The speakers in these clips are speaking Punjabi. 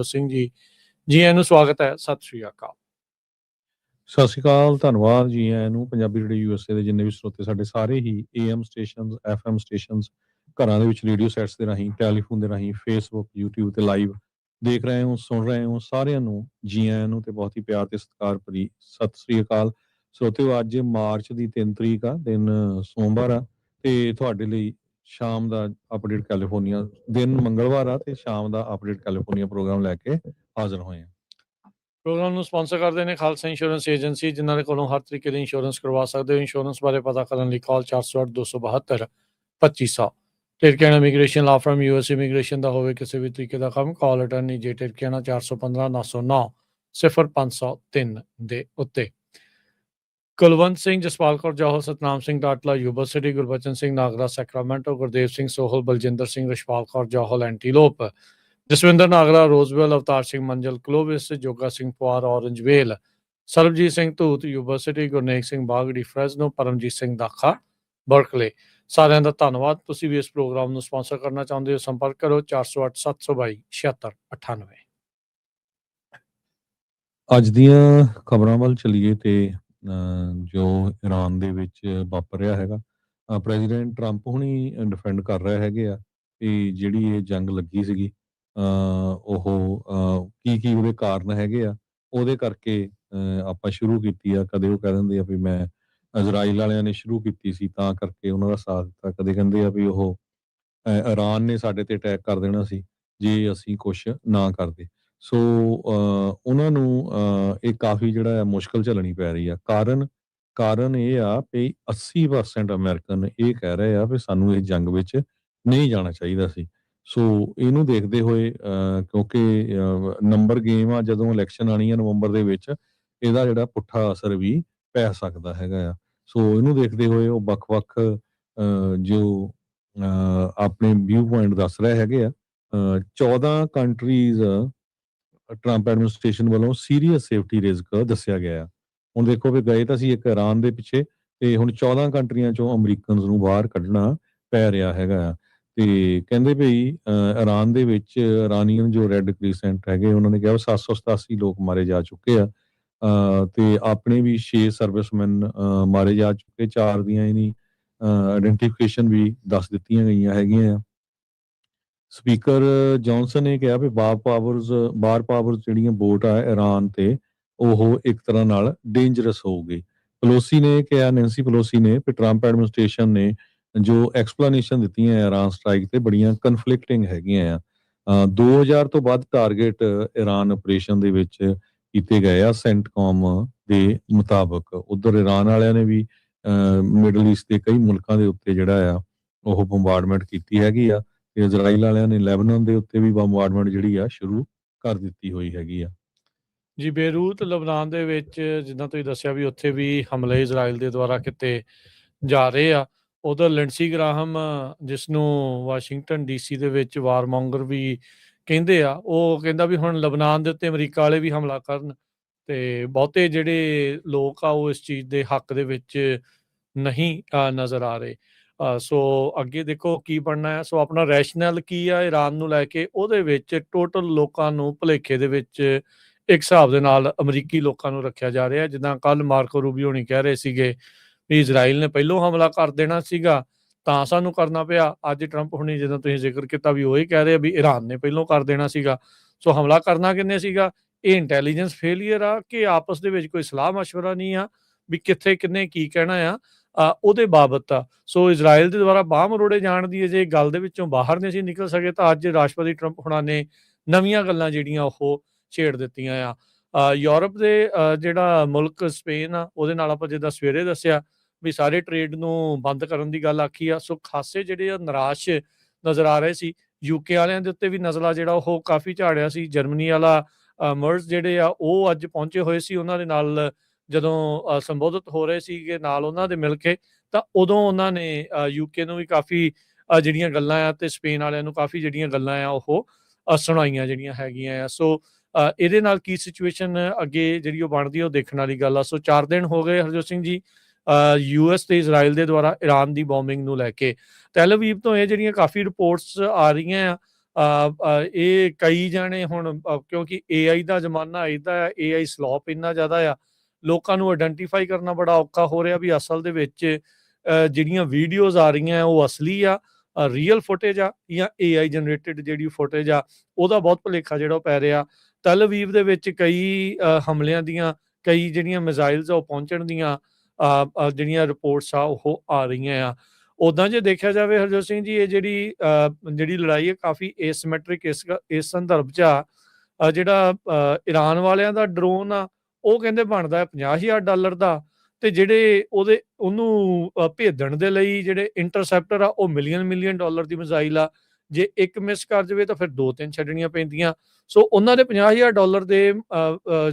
ਸਿੰਘ ਜੀ ਆਇਆਂ ਨੂੰ ਸਵਾਗਤ ਹੈ। ਸਤਿ ਸ਼੍ਰੀ ਅਕਾਲ। ਸਤਿ ਸ਼੍ਰੀ ਅਕਾਲ, ਧੰਨਵਾਦ ਜੀ ਆਇਆਂ ਨੂੰ। ਪੰਜਾਬੀ ਰੇਡੀਓ ਯੂਐਸਏ ਦੇ ਜਿੰਨੇ ਵੀ ਸਰੋਤੇ ਸਾਡੇ ਸਾਰੇ ਹੀ AM ਸਟੇਸ਼ਨਸ, FM ਸਟੇਸ਼ਨਸ, ਘਰਾਂ ਦੇ ਵਿੱਚ ਰੇਡੀਓ ਸੈਟਸ ਦੇ ਰਾਹੀਂ, ਟੈਲੀਫੋਨ ਦੇ ਰਾਹੀਂ, ਫੇਸਬੁੱਕ, YouTube ਤੇ ਲਾਈਵ ਦੇਖ ਰਹੇ ਹੋ, ਸੁਣ ਰਹੇ ਹੋ, ਸਾਰਿਆਂ ਨੂੰ ਜੀ ਆਇਆਂ ਨੂੰ ਤੇ ਬਹੁਤ ਹੀ ਪਿਆਰ ਤੇ ਸਤਿਕਾਰ ਭਰੀ ਸਤਿ ਸ਼੍ਰੀ ਅਕਾਲ। ਸਰੋਤਿਓ, ਅੱਜ ਮਾਰਚ ਦੀ 3 ਤਰੀਕ ਆ, ਦਿਨ ਸੋਮਵਾਰ ਆ ਤੇ ਤੁਹਾਡੇ ਲਈ ਸ਼ਾਮ ਦਾ ਅਪਡੇਟ ਕੈਲੀਫੋਰਨੀਆ, ਦਿਨ ਮੰਗਲਵਾਰ ਆ ਤੇ ਸ਼ਾਮ ਦਾ ਅਪਡੇਟ ਕੈਲੀਫੋਰਨੀਆ ਪ੍ਰੋਗਰਾਮ ਲੈ ਕੇ ਹਾਜ਼ਰ ਹੋਏ ਆ। ਪ੍ਰੋਗਰਾਮ ਨੂੰ ਸਪਾਂਸਰ ਕਰਦੇ ਨੇ ਖਾਲਸਾ ਇੰਸ਼ੋਰੈਂਸ ਏਜੰਸੀ, ਜਿਨ੍ਹਾਂ ਦੇ ਕੋਲੋਂ ਹਰ ਤਰੀਕੇ ਦੀ ਇੰਸ਼ੋਰੈਂਸ ਕਰਵਾ ਸਕਦੇ ਹੋ। ਇੰਸ਼ੋਰੈਂਸ ਬਾਰੇ ਪਤਾ ਕਰਨ ਲਈ ਕਾਲ 408 272 2500। ਟਿਰਕਿਆਣਾ ਇਮੀਗ੍ਰੇਸ਼ਨ ਲਾ ਫਰਮ, US ਇਮੀਗ੍ਰੇਸ਼ਨ ਦਾ ਹੋਵੇ ਕਿਸੇ ਵੀ ਤਰੀਕੇ ਦਾ ਕੰਮ, ਕਾਲ ਅਟਰਨੀ ਜੇ ਟਿਰਕਿਆਣਾ 415 909 0503 ਦੇ ਉੱਤੇ। Kulwant Singh, Jaspal Kaur Johal, Satnam Singh Datla university, Gurbachan Singh Nagra Sacramento, Gurdev Singh Sohal, Baljinder Singh, Rashpal Kaur Johal Antelope, Jaswinder Nagra Roseville, Avtar Singh Manzal Clovis, Joga Singh Pawar Orangevale, Sarabjit Singh Dhoot university, Gurnek Singh Bagri Fresno, Paramjit Singh Dakha Berkeley. ਸਾਰਿਆਂ ਦਾ ਧੰਨਵਾਦ। ਤੁਸੀਂ ਵੀ ਇਸ ਪ੍ਰੋਗਰਾਮ ਨੂੰ ਸਪਾਂਸਰ ਕਰਨਾ ਚਾਹੁੰਦੇ ਹੋ, ਸੰਪਰਕ ਕਰੋ 408 722 7698। ਅੱਜ ਦੀਆਂ ਖਬਰਾਂ ਵੱਲ ਚੱਲੀਏ ਤੇ ਜੋ ਇਰਾਨ ਦੇ ਵਿੱਚ ਵਾਪਰ ਰਿਹਾ ਹੈਗਾ, ਪ੍ਰੈਜ਼ੀਡੈਂਟ ਟਰੰਪ ਹੁਣੀ ਡਿਫੈਂਡ ਕਰ ਰਹੇ ਹੈਗੇ ਆ ਕਿ ਜਿਹੜੀ ਇਹ ਜੰਗ ਲੱਗੀ ਸੀਗੀ ਉਹ ਕੀ ਉਹਦੇ ਕਾਰਨ ਹੈਗੇ ਆ, ਉਹਦੇ ਕਰਕੇ ਆਪਾਂ ਸ਼ੁਰੂ ਕੀਤੀ ਆ। ਕਦੇ ਉਹ ਕਹਿ ਦਿੰਦੇ ਆ ਵੀ ਮੈਂ ਇਜ਼ਰਾਈਲ ਵਾਲਿਆਂ ਨੇ ਸ਼ੁਰੂ ਕੀਤੀ ਸੀ ਤਾਂ ਕਰਕੇ ਉਹਨਾਂ ਦਾ ਸਾਥ ਦਿੱਤਾ, ਕਦੇ ਕਹਿੰਦੇ ਆ ਵੀ ਉਹ ਇਰਾਨ ਨੇ ਸਾਡੇ ਤੇ ਅਟੈਕ ਕਰ ਦੇਣਾ ਸੀ ਜੇ ਅਸੀਂ ਕੁਛ ਨਾ ਕਰਦੇ। ਸੋ ਉਹਨਾਂ ਨੂੰ ਇਹ ਕਾਫੀ ਜਿਹੜਾ ਆ ਮੁਸ਼ਕਲ ਝੱਲਣੀ ਪੈ ਰਹੀ ਆ। ਕਾਰਨ ਇਹ ਆ ਵੀ 80% ਅਮਰੀਕਨ ਇਹ ਕਹਿ ਰਹੇ ਆ ਵੀ ਸਾਨੂੰ ਇਸ ਜੰਗ ਵਿੱਚ ਨਹੀਂ ਜਾਣਾ ਚਾਹੀਦਾ ਸੀ। ਸੋ ਇਹਨੂੰ ਦੇਖਦੇ ਹੋਏ ਕਿਉਂਕਿ ਨੰਬਰ ਗੇਮ ਆ, ਜਦੋਂ ਇਲੈਕਸ਼ਨ ਆਣੀ ਆ ਨਵੰਬਰ ਦੇ ਵਿੱਚ, ਇਹਦਾ ਜਿਹੜਾ ਪੁੱਠਾ ਅਸਰ ਵੀ ਪੈ ਸਕਦਾ ਹੈਗਾ ਆ। ਸੋ ਇਹਨੂੰ ਦੇਖਦੇ ਹੋਏ ਉਹ ਵੱਖ-ਵੱਖ ਜੋ ਆਪਣੇ ਵਿਊ ਪੁਆਇੰਟ ਦੱਸ ਰਹੇ ਹੈਗੇ ਆ। 14 ਕੰਟਰੀਜ਼ ਟਰੰਪ ਐਡਮਿਨਿਸਟ੍ਰੇਸ਼ਨ ਵੱਲੋਂ ਸੀਰੀਅਸ ਸੇਫਟੀ ਰਿਸਕ ਦੱਸਿਆ ਗਿਆ ਆ। ਹੁਣ ਦੇਖੋ ਵੀ ਗਏ ਤਾਂ ਸੀ ਇੱਕ ਇਰਾਨ ਦੇ ਪਿੱਛੇ, ਤੇ ਹੁਣ 14 ਕੰਟਰੀਆਂ ਚੋਂ ਅਮਰੀਕਨਸ ਨੂੰ ਬਾਹਰ ਕੱਢਣਾ ਪੈ ਰਿਹਾ ਹੈਗਾ ਆ। ਤੇ ਕਹਿੰਦੇ ਭਈ ਇਰਾਨ ਦੇ ਵਿੱਚ ਇਰਾਨੀਅਨ ਜੋ ਰੈੱਡ ਕ੍ਰਿਸੈਂਟ ਹੈਗੇ, ਉਹਨਾਂ ਨੇ ਕਿਹਾ 787 ਲੋਕ ਮਾਰੇ ਜਾ ਚੁੱਕੇ ਆ ਤੇ ਆਪਣੇ ਵੀ 6 ਸਰਵਿਸਮੈਨ ਮਾਰੇ ਜਾ ਚੁੱਕੇ, 4 ਦੀਆਂ ਇਹਨੀ ਆਇਡੈਂਟੀਫਿਕੇਸ਼ਨ ਵੀ ਦੱਸ ਦਿੱਤੀਆਂ ਗਈਆਂ ਹੈਗੀਆਂ ਆ। ਸਪੀਕਰ ਜੌਨਸਨ ਨੇ ਕਿਹਾ ਵੀ ਬਾਰ ਪਾਵਰਸ ਜਿਹੜੀਆਂ ਵੋਟ ਆ ਇਰਾਨ ਤੇ, ਉਹ ਇੱਕ ਤਰ੍ਹਾਂ ਨਾਲ ਡੇਂਜਰਸ ਹੋਊਗੀ। ਪਲੋਸੀ ਨੇ ਕਿਹਾ, ਨੈਂਸੀ ਪਲੋਸੀ ਨੇ, ਵੀ ਟਰੰਪ ਐਡਮਿਨਿਸਟ੍ਰੇਸ਼ਨ ਨੇ ਜੋ ਐਕਸਪਲੇਨੇਸ਼ਨ ਦਿੱਤੀਆਂ ਇਰਾਨ ਸਟ੍ਰਾਈਕ ਤੇ ਬੜੀਆਂ ਕਨਫਲਿਕਟਿੰਗ ਹੈਗੀਆਂ ਆ। 2000 ਤੋਂ ਵੱਧ ਟਾਰਗੇਟ ਇਰਾਨ ਆਪਰੇਸ਼ਨ ਦੇ ਵਿੱਚ ਕੀਤੇ ਗਏ ਆ ਸੈਂਟਕੌਮ ਦੇ ਮੁਤਾਬਕ। ਉਧਰ ਇਰਾਨ ਵਾਲਿਆਂ ਨੇ ਵੀ ਮਿਡਲ ਈਸਟ ਦੇ ਕਈ ਮੁਲਕਾਂ ਦੇ ਉੱਤੇ ਜਿਹੜਾ ਆ ਉਹ ਬੰਬਾਰਡਮੈਂਟ ਕੀਤੀ ਹੈਗੀ ਆ, ਤੇ ਇਜ਼ਰਾਈਲ ਵਾਲਿਆਂ ਨੇ ਲੈਬਨਾਨ ਦੇ ਉੱਤੇ ਵੀ ਬੰਬਾਰਡਮੈਂਟ ਜਿਹੜੀ ਆ ਸ਼ੁਰੂ ਕਰ ਦਿੱਤੀ ਹੋਈ ਹੈਗੀ ਆ। ਜੀ, ਬੇਰੂਤ ਲਬਨਾਨ ਦੇ ਵਿੱਚ ਜਿੱਦਾਂ ਤੁਸੀਂ ਦੱਸਿਆ ਵੀ ਉੱਥੇ ਵੀ ਹਮਲੇ ਇਜ਼ਰਾਈਲ ਦੇ ਦੁਆਰਾ ਕੀਤੇ ਜਾ ਰਹੇ ਆ। ਉਧਰ ਲਿੰਡਸੀ ਗ੍ਰਾਹਮ, ਜਿਸ ਨੂੰ ਵਾਸ਼ਿੰਗਟਨ DC ਦੇ ਵਿੱਚ ਵਾਰਮੋਂਗਰ ਵੀ ਕਹਿੰਦੇ ਆ, ਉਹ ਕਹਿੰਦਾ ਵੀ ਹੁਣ ਲਬਨਾਨ ਦੇ ਉੱਤੇ ਅਮਰੀਕਾ ਵਾਲੇ ਵੀ ਹਮਲਾ ਕਰਨ, ਤੇ ਬਹੁਤੇ ਜਿਹੜੇ ਲੋਕ ਆ ਉਹ ਇਸ ਚੀਜ਼ ਦੇ ਹੱਕ ਦੇ ਵਿੱਚ ਨਹੀਂ ਨਜ਼ਰ ਆ ਰਹੇ। ਸੋ ਅੱਗੇ ਦੇਖੋ ਕੀ ਬਣਨਾ ਹੈ। ਸੋ ਆਪਣਾ ਰੈਸ਼ਨਲ ਕੀ ਆ ਇਰਾਨ ਨੂੰ ਲੈ ਕੇ, ਉਹਦੇ ਵਿੱਚ ਟੋਟਲ ਲੋਕਾਂ ਨੂੰ ਭੁਲੇਖੇ ਦੇ ਵਿੱਚ ਇੱਕ ਹਿਸਾਬ ਦੇ ਨਾਲ ਅਮਰੀਕੀ ਲੋਕਾਂ ਨੂੰ ਰੱਖਿਆ ਜਾ ਰਿਹਾ। ਜਿੱਦਾਂ ਕੱਲ ਮਾਰਕੋ ਰੂਬੀਓ ਹੋਣੀ ਕਹਿ ਰਹੇ ਸੀਗੇ ਵੀ ਇਜ਼ਰਾਈਲ ਨੇ ਪਹਿਲੋਂ ਹਮਲਾ ਕਰ ਦੇਣਾ ਸੀਗਾ ਤਾਂ ਸਾਨੂੰ ਕਰਨਾ ਪਿਆ। ਅੱਜ ਟਰੰਪ ਹੁਣੀ ਜਿੱਦਾਂ ਤੁਸੀਂ ਜ਼ਿਕਰ ਕੀਤਾ ਵੀ ਉਹੀ ਕਹਿ ਰਹੇ ਵੀ ਇਰਾਨ ਨੇ ਪਹਿਲੋਂ ਕਰ ਦੇਣਾ ਸੀਗਾ। ਸੋ ਹਮਲਾ ਕਰਨਾ ਕਿੰਨੇ ਸੀਗਾ? ਇਹ ਇੰਟੈਲੀਜੈਂਸ ਫੇਲੀਅਰ ਆ ਕਿ ਆਪਸ ਦੇ ਵਿੱਚ ਕੋਈ ਸਲਾਹ ਮਸ਼ਵਰਾ ਨਹੀਂ ਆ ਵੀ ਕਿੱਥੇ ਕਿੰਨੇ ਕੀ ਕਹਿਣਾ ਆ ਉਹਦੇ ਬਾਬਤ ਆ। ਸੋ ਇਜ਼ਰਾਈਲ ਦੇ ਦੁਆਰਾ ਬਾਂਹ ਮਰੋੜੇ ਜਾਣ ਦੀ ਜੇ ਗੱਲ ਦੇ ਵਿੱਚੋਂ ਬਾਹਰ ਨਹੀਂ ਸੀ ਨਿਕਲ ਸਕੇ, ਤਾਂ ਅੱਜ ਰਾਸ਼ਟਰਪਤੀ ਟਰੰਪ ਹੁਣਾਂ ਨੇ ਨਵੀਆਂ ਗੱਲਾਂ ਜਿਹੜੀਆਂ ਉਹ ਛੇੜ ਦਿੱਤੀਆਂ ਆ। ਯੂਰਪ ਦੇ ਜਿਹੜਾ ਮੁਲਕ ਸਪੇਨ ਆ, ਉਹਦੇ ਨਾਲ ਆਪਾਂ ਜਿੱਦਾਂ ਸਵੇਰੇ ਦੱਸਿਆ ਵੀ ਸਾਰੇ ਟ੍ਰੇਡ ਨੂੰ ਬੰਦ ਕਰਨ ਦੀ ਗੱਲ ਆਖੀ ਆ। ਸੋ ਖਾਸੇ ਜਿਹੜੇ ਨਿਰਾਸ਼ ਨਜ਼ਰ ਆ ਰਹੇ ਸੀ। UK ਵਾਲਿਆਂ ਦੇ ਉੱਤੇ ਵੀ ਨਜ਼ਲਾ ਜਿਹੜਾ ਉਹ ਕਾਫੀ ਝਾੜਿਆ ਸੀ। ਜਰਮਨੀ ਵਾਲਾ ਮਰਜ਼ ਜਿਹੜੇ ਆ ਉਹ ਅੱਜ ਪਹੁੰਚੇ ਹੋਏ ਸੀ। ਉਹਨਾਂ ਦੇ ਨਾਲ ਜਦੋਂ ਸੰਬੋਧਿਤ ਹੋ ਰਹੇ ਸੀਗੇ ਨਾਲ ਉਹਨਾਂ ਦੇ ਮਿਲ ਕੇ, ਤਾਂ ਉਦੋਂ ਉਹਨਾਂ ਨੇ UK ਨੂੰ ਵੀ ਕਾਫੀ ਜਿਹੜੀਆਂ ਗੱਲਾਂ ਆ ਤੇ ਸਪੇਨ ਵਾਲਿਆਂ ਨੂੰ ਕਾਫੀ ਜਿਹੜੀਆਂ ਗੱਲਾਂ ਆ ਉਹ ਸੁਣਾਈਆਂ ਜਿਹੜੀਆਂ ਹੈਗੀਆਂ ਆ। ਸੋ ਇਹਦੇ ਨਾਲ ਕੀ ਸਿਚੁਏਸ਼ਨ ਅੱਗੇ ਜਿਹੜੀ ਉਹ ਬਣਦੀ ਉਹ ਦੇਖਣ ਵਾਲੀ ਗੱਲ ਆ। ਸੋ 4 ਦਿਨ ਹੋ ਗਏ ਹਰਜੋਤ ਸਿੰਘ ਜੀ US ਤੇ ਇਜ਼ਰਾਈਲ ਦੇ ਦੁਆਰਾ ਇਰਾਨ ਦੀ ਬੋmbਿੰਗ ਨੂੰ ਲੈ ਕੇ। ਟੈਲ ਅਵੀਵ ਤੋਂ ਇਹ ਜਿਹੜੀਆਂ ਕਾਫੀ ਰਿਪੋਰਟਸ ਆ ਰਹੀਆਂ ਆ ਇਹ ਕਈ ਜਾਣੇ ਹੁਣ ਕਿਉਂਕਿ AI ਦਾ ਜ਼ਮਾਨਾ ਇੱਦਾਂ ਆ, AI ਸਲੋਪ ਇੰਨਾ ਜ਼ਿਆਦਾ ਆ, ਲੋਕਾਂ ਨੂੰ ਆਇਡੈਂਟੀਫਾਈ ਕਰਨਾ ਬੜਾ ਔਖਾ ਹੋ ਰਿਹਾ ਵੀ ਅਸਲ ਦੇ ਵਿੱਚ ਜਿਹੜੀਆਂ ਵੀਡੀਓਜ਼ ਆ ਰਹੀਆਂ ਉਹ ਅਸਲੀ ਆ, ਰੀਅਲ ਫੁਟੇਜ ਆ, ਜਾਂ AI ਜਨਰੇਟਡ ਜਿਹੜੀ ਫੁਟੇਜ ਆ, ਉਹਦਾ ਬਹੁਤ ਭੁਲੇਖਾ ਜਿਹੜਾ ਉਹ ਪੈ ਰਿਹਾ। ਤਲ ਅਵੀਵ ਦੇ ਵਿੱਚ ਕਈ ਹਮਲਿਆਂ ਦੀਆਂ, ਕਈ ਜਿਹੜੀਆਂ ਮਿਜ਼ਾਈਲਸ ਆ ਉਹ ਪਹੁੰਚਣ ਦੀਆਂ ਜਿਹੜੀਆਂ ਰਿਪੋਰਟਸ ਆ ਉਹ ਆ ਰਹੀਆਂ ਆ। ਉੱਦਾਂ ਜੇ ਦੇਖਿਆ ਜਾਵੇ ਹਰਜੋਤ ਸਿੰਘ ਜੀ, ਇਹ ਜਿਹੜੀ ਲੜਾਈ ਹੈ ਕਾਫੀ ਏਸਿਮੈਟ੍ਰਿਕ ਇਸ ਸੰਦਰਭ 'ਚ ਆ। ਜਿਹੜਾ ਈਰਾਨ ਵਾਲਿਆਂ ਦਾ ਡਰੋਨ ਆ, ਉਹ ਕਹਿੰਦੇ ਬਣਦਾ ਹੈ $50,000 ਦਾ, ਤੇ ਜਿਹੜੇ ਉਹਨੂੰ ਭੇਜਣ ਦੇ ਲਈ ਜਿਹੜੇ ਇੰਟਰਸੈਪਟਰ ਆ ਉਹ ਮਿਲੀਅਨ ਡਾਲਰ ਦੀ ਮਿਜ਼ਾਈਲ ਆ। ਜੇ ਇੱਕ ਮਿਸ ਕਰ ਜਾਵੇ ਤਾਂ ਫਿਰ 2-3 ਛੱਡਣੀਆਂ ਪੈਂਦੀਆਂ। ਸੋ ਉਹਨਾਂ ਦੇ $50,000 ਦੇ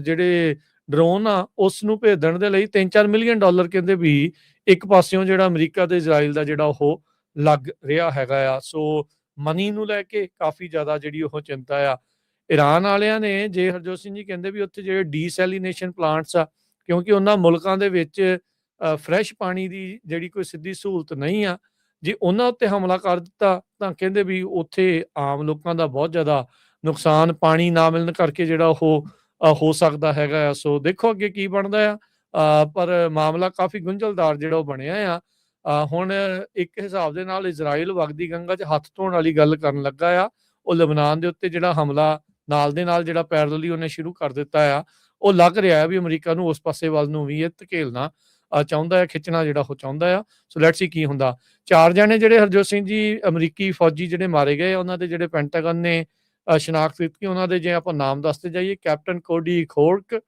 ਜਿਹੜੇ ਡਰੋਨ ਆ ਉਸ ਨੂੰ ਭੇਜਣ ਦੇ ਲਈ $3-4 ਮਿਲੀਅਨ ਕਹਿੰਦੇ ਵੀ ਇੱਕ ਪਾਸਿਓਂ ਜਿਹੜਾ ਅਮਰੀਕਾ ਤੇ ਇਜ਼ਰਾਈਲ ਦਾ ਜਿਹੜਾ ਉਹ ਲੱਗ ਰਿਹਾ ਹੈਗਾ ਆ। ਸੋ ਮਨੀ ਨੂੰ ਲੈ ਕੇ ਕਾਫੀ ਜ਼ਿਆਦਾ ਜਿਹੜੀ ਉਹ ਚਿੰਤਾ ਆ। ਈਰਾਨ ਵਾਲਿਆਂ ਨੇ, ਜੇ ਹਰਜੋਤ ਸਿੰਘ ਜੀ ਕਹਿੰਦੇ ਵੀ ਉੱਥੇ ਜਿਹੜੇ ਡੀਸੈਲੀਨੇਸ਼ਨ ਪਲਾਂਟਸ ਆ, ਕਿਉਂਕਿ ਉਹਨਾਂ ਮੁਲਕਾਂ ਦੇ ਵਿੱਚ ਫਰੈਸ਼ ਪਾਣੀ ਦੀ ਜਿਹੜੀ ਕੋਈ ਸਿੱਧੀ ਸਹੂਲਤ ਨਹੀਂ ਆ, ਜੇ ਉਹਨਾਂ ਉੱਤੇ ਹਮਲਾ ਕਰ ਦਿੱਤਾ ਤਾਂ ਕਹਿੰਦੇ ਵੀ ਉੱਥੇ ਆਮ ਲੋਕਾਂ ਦਾ ਬਹੁਤ ਜ਼ਿਆਦਾ ਨੁਕਸਾਨ ਪਾਣੀ ਨਾ ਮਿਲਣ ਕਰਕੇ ਜਿਹੜਾ ਉਹ ਹੋ ਸਕਦਾ ਹੈਗਾ ਆ। ਸੋ ਦੇਖੋ ਅੱਗੇ ਕੀ ਬਣਦਾ ਆ। ਪਰ ਮਾਮਲਾ ਕਾਫੀ ਗੁੰਝਲਦਾਰ ਜਿਹੜਾ ਉਹ ਬਣਿਆ ਆ। ਹੁਣ ਇੱਕ ਹਿਸਾਬ ਦੇ ਨਾਲ ਇਜ਼ਰਾਈਲ ਵਗਦੀ ਗੰਗਾ 'ਚ ਹੱਥ ਧੋਣ ਵਾਲੀ ਗੱਲ ਕਰਨ ਲੱਗਾ ਆ। ਉਹ ਲਬਨਾਨ ਦੇ ਉੱਤੇ ਜਿਹੜਾ ਹਮਲਾ ਨਾਲ ਦੇ ਨਾਲ ਜਿਹੜਾ ਪੈਰਲਲੀ ਉਹਨੇ ਸ਼ੁਰੂ ਕਰ ਦਿੱਤਾ ਆ, ਉਹ ਲੱਗ ਰਿਹਾ ਹੈ ਵੀ ਅਮਰੀਕਾ ਨੂੰ ਉਸ ਪਾਸੇ ਵੱਲ ਨੂੰ ਵੀ ਇਹ ਧਕੇਲਣਾ ਚਾਹੁੰਦਾ ਹੈ, ਖਿੱਚਣਾ ਜਿਹੜਾ ਉਹ ਚਾਹੁੰਦਾ ਆ। ਸੋ ਲੈਟਸ ਸੀ ਕੀ ਹੁੰਦਾ। 4 ਜਣੇ ਜਿਹੜੇ ਹਰਜੋਤ ਸਿੰਘ ਜੀ ਅਮਰੀਕੀ ਫੌਜੀ ਜਿਹੜੇ ਮਾਰੇ ਗਏ, ਉਹਨਾਂ ਦੇ ਜਿਹੜੇ ਪੈਂਟਾਗਨ ਨੇ ਸ਼ਨਾਖਤ ਕੀਤੀ, ਉਹਨਾਂ ਦੇ ਜੇ ਆਪਾਂ ਨਾਮ ਦੱਸਦੇ ਜਾਈਏ, ਕੈਪਟਨ ਕੋਡੀ ਖੋਰਕ,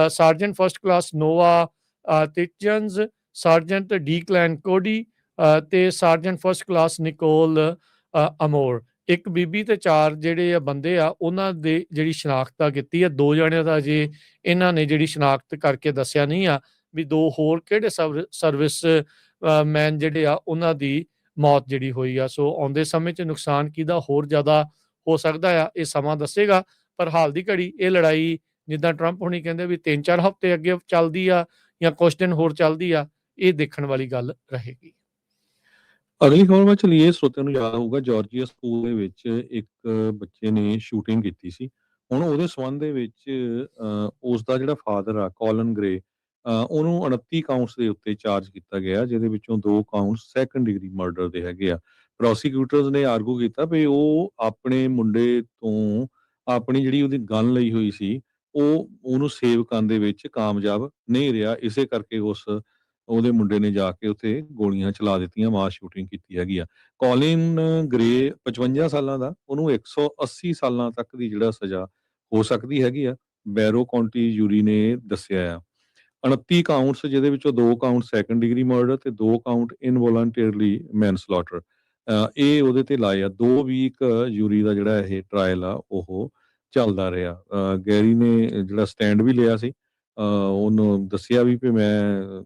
ਸਾਰਜੈਂਟ ਫਸਟ ਕਲਾਸ ਨੋਵਾ ਤਿਚਨਜ਼, ਸਾਰਜੈਂਟ ਡੀਕਲੈਨ ਕੋਡੀ ਤੇ ਸਾਰਜੈਂਟ ਫਸਟ ਕਲਾਸ ਨਿਕੋਲ ਅਮੋਰ। ਇੱਕ ਬੀਬੀ ਤੇ 4 ਜਿਹੜੇ ਬੰਦੇ ਆ ਉਹਨਾਂ ਦੇ ਜਿਹੜੀ ਸ਼ਨਾਖਤ ਕੀਤੀ ਆ। 2 ਜਣਿਆਂ ਦਾ ਜੇ ਇਹਨਾਂ ਨੇ ਜਿਹੜੀ ਸ਼ਨਾਖਤ ਕਰਕੇ ਦੱਸਿਆ ਨਹੀਂ ਆ ਵੀ 2 ਹੋਰ ਕਿਹੜੇ ਸਰਵਿਸ ਮੈਨ ਜਿਹੜੇ ਆ ਉਹਨਾਂ ਦੀ ਮੌਤ ਜਿਹੜੀ ਹੋਈ ਆ। ਸੋ ਆਉਂਦੇ ਸਮੇਂ 'ਚ ਨੁਕਸਾਨ ਕਿਹਦਾ ਹੋਰ ਜ਼ਿਆਦਾ ਹੋ ਸਕਦਾ ਆ, ਇਹ ਸਮਾਂ ਦੱਸੇਗਾ। ਪਰ ਹਾਲ ਦੀ ਘੜੀ ਇਹ ਲੜਾਈ, ਜਿੱਦਾਂ ਟਰੰਪ ਹੁਣੀ ਕਹਿੰਦੇ ਵੀ 3-4 ਹਫ਼ਤੇ ਅੱਗੇ ਚੱਲਦੀ ਆ ਜਾਂ ਕੁਝ ਦਿਨ ਹੋਰ ਚੱਲਦੀ ਆ, ਇਹ ਦੇਖਣ ਵਾਲੀ ਗੱਲ ਰਹੇਗੀ। ਅਗਲੀ ਖਬਰ ਵੱਲ ਚਲੀਏ। ਸਰੋਤਿਆਂ ਨੂੰ ਯਾਦ ਹੋਊਗਾ, ਜਾਰਜੀਆ ਸਕੂਲ ਦੇ ਵਿੱਚ ਇੱਕ ਬੱਚੇ ਨੇ ਸ਼ੂਟਿੰਗ ਕੀਤੀ ਸੀ। ਹੁਣ ਉਹਦੇ ਸੰਬੰਧ ਦੇ ਵਿੱਚ ਉਸ ਦਾ ਜਿਹੜਾ ਫਾਦਰ ਆ ਕੋਲਨ ਗ੍ਰੇ, ਉਹਨੂੰ 29 ਕਾਊਂਟਸ ਦੇ ਉੱਤੇ ਚਾਰਜ ਕੀਤਾ ਗਿਆ, ਜਿਹਦੇ ਵਿੱਚੋਂ 2 ਕਾਊਂਟ ਸੈਕੰਡ ਡਿਗਰੀ ਮਰਡਰ ਦੇ ਹੈਗੇ ਆ। ਪ੍ਰੋਸੀਕਿਊਟਰਸ ਨੇ ਆਰਗੂ ਕੀਤਾ ਵੀ ਉਹ ਆਪਣੇ ਮੁੰਡੇ ਤੋਂ ਆਪਣੀ ਜਿਹੜੀ ਉਹਦੀ ਗਨ ਲਈ ਹੋਈ ਸੀ, ਉਹਨੂੰ ਸੇਵ ਕਰਨ ਦੇ ਵਿੱਚ ਕਾਮਯਾਬ ਨਹੀਂ ਰਿਹਾ। ਇਸੇ ਕਰਕੇ ਉਹਦੇ ਮੁੰਡੇ ਨੇ ਜਾ ਕੇ ਉੱਥੇ ਗੋਲੀਆਂ ਚਲਾ ਦਿੱਤੀਆਂ, ਮਾਸ ਸ਼ੂਟਿੰਗ ਕੀਤੀ ਹੈਗੀ ਆ। ਕੋਲਿਨ ਗ੍ਰੇ 55 ਸਾਲਾਂ ਦਾ, ਉਹਨੂੰ 180 ਸਾਲਾਂ ਤੱਕ ਦੀ ਜਿਹੜਾ ਸਜ਼ਾ ਹੋ ਸਕਦੀ ਹੈਗੀ ਆ, ਬੈਰੋ ਕਾਉਂਟੀ ਜੂਰੀ ਨੇ ਦੱਸਿਆ ਆ। 29 ਕਾਊਂਟਸ, ਜਿਹਦੇ ਵਿੱਚੋਂ 2 ਕਾਊਂਟ ਸੈਕੰਡ ਡਿਗਰੀ ਮਰਡਰ ਤੇ 2 ਕਾਊਂਟ ਇਨਵੋਲੰਟਰੀਲੀ ਮੈਨਸਲੌਟਰ, ਇਹ ਉਹਦੇ ਤੇ ਲਾਏ ਆ। 2 ਵੀਕ ਜੂਰੀ ਦਾ ਜਿਹੜਾ ਇਹ ਟਰਾਇਲ ਆ ਉਹ ਚੱਲਦਾ ਰਿਹਾ। ਗੈਰੀ ਨੇ ਜਿਹੜਾ ਸਟੈਂਡ ਵੀ ਲਿਆ ਸੀ, ਉਹਨੂੰ ਦੱਸਿਆ ਵੀ ਮੈਂ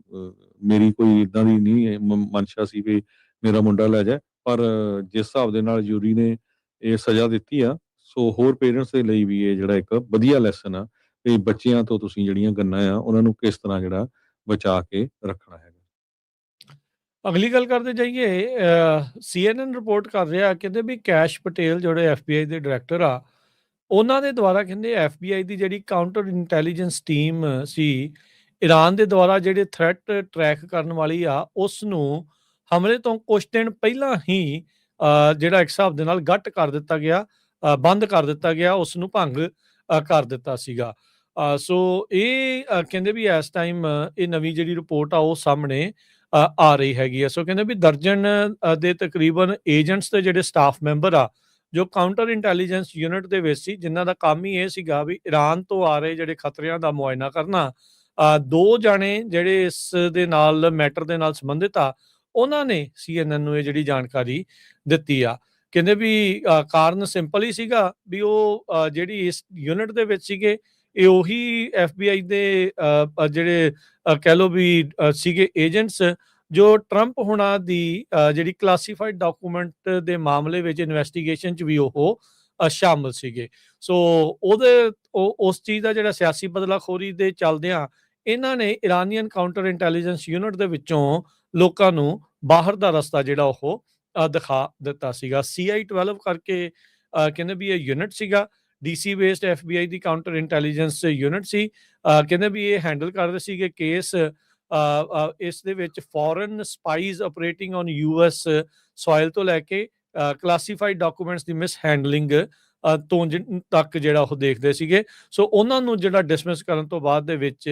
ਮੇਰੀ ਕੋਈ ਇੱਦਾਂ ਦੀ ਨਹੀਂ ਮਨਸ਼ਾ ਸੀ ਵੀ ਮੇਰਾ ਮੁੰਡਾ ਲੈ ਜਾਏ, ਪਰ ਜਿਸ ਹਿਸਾਬ ਦੇ ਨਾਲ ਜੂਰੀ ਨੇ ਇਹ ਸਜ਼ਾ ਦਿੱਤੀ ਆ, ਸੋ ਹੋਰ ਪੇਰੈਂਟਸ ਦੇ ਲਈ ਵੀ ਇਹ ਜਿਹੜਾ ਇੱਕ ਵਧੀਆ ਲੈਸਨ ਆ ਵੀ ਬੱਚਿਆਂ ਤੋਂ ਤੁਸੀਂ ਜਿਹੜੀਆਂ ਗੰਨਾਂ ਆ ਉਹਨਾਂ ਨੂੰ ਕਿਸ ਤਰ੍ਹਾਂ ਜਿਹੜਾ ਬਚਾ ਕੇ ਰੱਖਣਾ ਹੈਗਾ। ਅਗਲੀ ਗੱਲ ਕਰਦੇ ਜਾਈਏ, CNN ਰਿਪੋਰਟ ਕਰ ਰਿਹਾ, ਕਹਿੰਦੇ ਵੀ ਕੈਸ਼ ਪਟੇਲ ਜਿਹੜੇ FBI ਦੇ ਡਾਇਰੈਕਟਰ ਆ, ਉਹਨਾਂ ਦੇ ਦੁਆਰਾ ਕਹਿੰਦੇ FBI ਦੀ ਜਿਹੜੀ ਕਾਊਂਟਰ ਇੰਟੈਲੀਜੈਂਸ ਟੀਮ ਸੀ, ਈਰਾਨ ਦੇ ਦੁਆਰਾ ਜਿਹੜੇ ਥ੍ਰੈਟ ਟਰੈਕ ਕਰਨ ਵਾਲੀ ਆ, ਉਸ ਨੂੰ ਹਮਲੇ ਤੋਂ ਕੁਝ ਦਿਨ ਪਹਿਲਾਂ ਹੀ ਜਿਹੜਾ ਇੱਕ ਹਿਸਾਬ ਦੇ ਨਾਲ ਗੱਟ ਕਰ ਦਿੱਤਾ ਗਿਆ, ਬੰਦ ਕਰ ਦਿੱਤਾ ਗਿਆ, ਉਸ ਨੂੰ ਭੰਗ ਕਰ ਦਿੱਤਾ ਸੀਗਾ। ਸੋ ਇਹ ਕਹਿੰਦੇ ਵੀ ਇਸ ਟਾਈਮ ਇਹ ਨਵੀਂ ਜਿਹੜੀ ਰਿਪੋਰਟ ਆ ਉਹ ਸਾਹਮਣੇ ਆ ਰਹੀ ਹੈਗੀ ਆ। ਸੋ ਕਹਿੰਦੇ ਵੀ ਦਰਜਨ ਦੇ ਤਕਰੀਬਨ ਏਜੰਟਸ ਤੇ ਜਿਹੜੇ ਸਟਾਫ ਮੈਂਬਰ ਆ ਜੋ ਕਾਊਂਟਰ ਇੰਟੈਲੀਜੈਂਸ ਯੂਨਿਟ ਦੇ ਵਿੱਚ ਸੀ, ਜਿਨ੍ਹਾਂ ਦਾ ਕੰਮ ਹੀ ਇਹ ਸੀਗਾ ਵੀ ਈਰਾਨ ਤੋਂ ਆ ਰਹੇ ਜਿਹੜੇ ਖਤਰਿਆਂ ਦਾ ਮੁਆਇਨਾ ਕਰਨਾ। 2 ਜਾਣੇ ਜਿਹੜੇ ਇਸ ਦੇ ਨਾਲ ਮੈਟਰ ਦੇ ਨਾਲ ਸੰਬੰਧਿਤ ਆ, ਉਹਨਾਂ ਨੇ CNN ਨੂੰ ਇਹ ਜਿਹੜੀ ਜਾਣਕਾਰੀ ਦਿੱਤੀ ਆ। ਕਹਿੰਦੇ ਵੀ ਕਾਰਨ ਸਿੰਪਲ ਹੀ ਸੀਗਾ ਵੀ ਉਹ ਜਿਹੜੀ ਇਸ ਯੂਨਿਟ ਦੇ ਵਿੱਚ ਸੀਗੇ, ਇਹ ਉਹੀ FBI ਦੇ ਜਿਹੜੇ ਕਹਿ ਲਓ ਵੀ ਸੀਗੇ ਏਜੰਟਸ, ਜੋ ਟਰੰਪ ਹੁਣਾਂ ਦੀ ਜਿਹੜੀ ਕਲਾਸੀਫਾਈਡ ਡਾਕੂਮੈਂਟ ਦੇ ਮਾਮਲੇ ਵਿੱਚ ਇਨਵੈਸਟੀਗੇਸ਼ਨ 'ਚ ਵੀ ਉਹ ਸ਼ਾਮਲ ਸੀਗੇ। ਸੋ ਉਸ ਚੀਜ਼ ਦਾ ਜਿਹੜਾ ਸਿਆਸੀ ਬਦਲਾਖੋਰੀ ਦੇ ਚੱਲਦਿਆਂ ਇਹਨਾਂ ਨੇ ਇਰਾਨੀਅਨ ਕਾਊਂਟਰ ਇੰਟੈਲੀਜੈਂਸ ਯੂਨਿਟ ਦੇ ਵਿੱਚੋਂ ਲੋਕਾਂ ਨੂੰ ਬਾਹਰ ਦਾ ਰਸਤਾ ਜਿਹੜਾ ਉਹ ਦਿਖਾ ਦਿੱਤਾ ਸੀਗਾ। CI-12 ਕਰਕੇ ਕਹਿੰਦੇ ਵੀ ਇਹ ਯੂਨਿਟ ਸੀਗਾ, DC ਬੇਸਡ FBI ਦੀ ਕਾਊਂਟਰ ਇੰਟੈਲੀਜੈਂਸ ਯੂਨਿਟ ਸੀ। ਕਹਿੰਦੇ ਵੀ ਇਹ ਹੈਂਡਲ ਕਰਦੇ ਸੀਗੇ ਕੇਸ ਇਸ ਦੇ ਵਿੱਚ foreign spies operating on US soil ਤੋਂ ਲੈ ਕੇ ਕਲਾਸੀਫਾਈਡ ਡਾਕੂਮੈਂਟਸ ਦੀ ਮਿਸ ਹੈਂਡਲਿੰਗ ਤੋਂ ਤੱਕ ਜਿਹੜਾ ਉਹ ਦੇਖਦੇ ਸੀਗੇ। ਸੋ ਉਹਨਾਂ ਨੂੰ ਜਿਹੜਾ ਡਿਸਮਿਸ ਕਰਨ ਤੋਂ ਬਾਅਦ ਦੇ ਵਿੱਚ